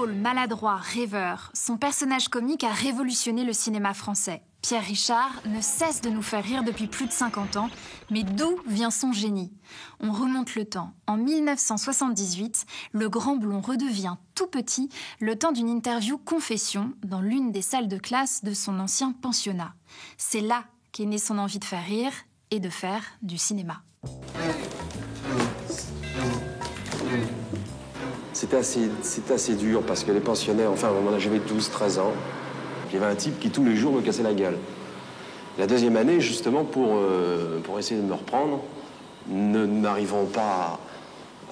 Drôle, maladroit, rêveur, son personnage comique a révolutionné le cinéma français. Pierre Richard ne cesse de nous faire rire depuis plus de 50 ans, mais d'où vient son génie? On remonte le temps. En 1978, le grand blond redevient tout petit le temps d'une interview confession dans l'une des salles de classe de son ancien pensionnat. C'est là qu'est née son envie de faire rire et de faire du cinéma. C'était assez dur parce que les pensionnaires, enfin, j'avais 12-13 ans. Il y avait un type qui, tous les jours, me cassait la gueule. La deuxième année, justement, pour essayer de me reprendre, n'arrivant pas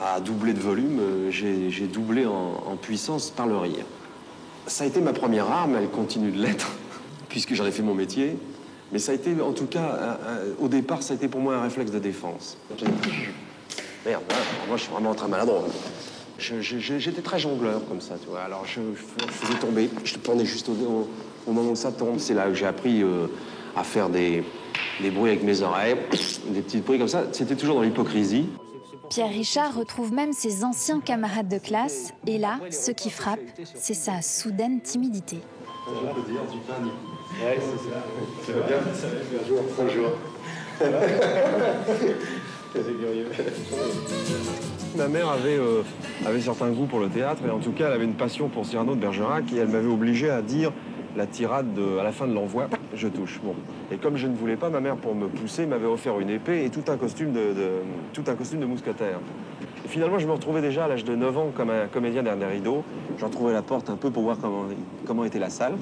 à doubler de volume, j'ai doublé en puissance par le rire. Ça a été ma première arme, elle continue de l'être, puisque j'en ai fait mon métier. Mais ça a été, en tout cas, au départ, ça a été pour moi un réflexe de défense. Merde, moi, je suis vraiment très maladroit. J'étais très jongleur, comme ça, tu vois. Alors, je faisais tomber, je pendais juste au moment où ça tombe. C'est là que j'ai appris à faire des bruits avec mes oreilles, des petits bruits comme ça. C'était toujours dans l'hypocrisie. Pierre Richard retrouve même ses anciens camarades de classe. Et là, ce qui frappe, c'est sa soudaine timidité. On peut dire du pain. Ouais, c'est ça. Ça va bien? Bonjour. C'est curieux. Ma mère avait certains goûts pour le théâtre, et en tout cas, elle avait une passion pour Cyrano de Bergerac, et elle m'avait obligé à dire la tirade à la fin de l'envoi, je touche. Bon. Et comme je ne voulais pas, ma mère, pour me pousser, m'avait offert une épée et tout un costume de mousquetaire. Et finalement, je me retrouvais déjà à l'âge de 9 ans comme un comédien derrière rideau. J'en trouvais la porte un peu pour voir comment était la salle.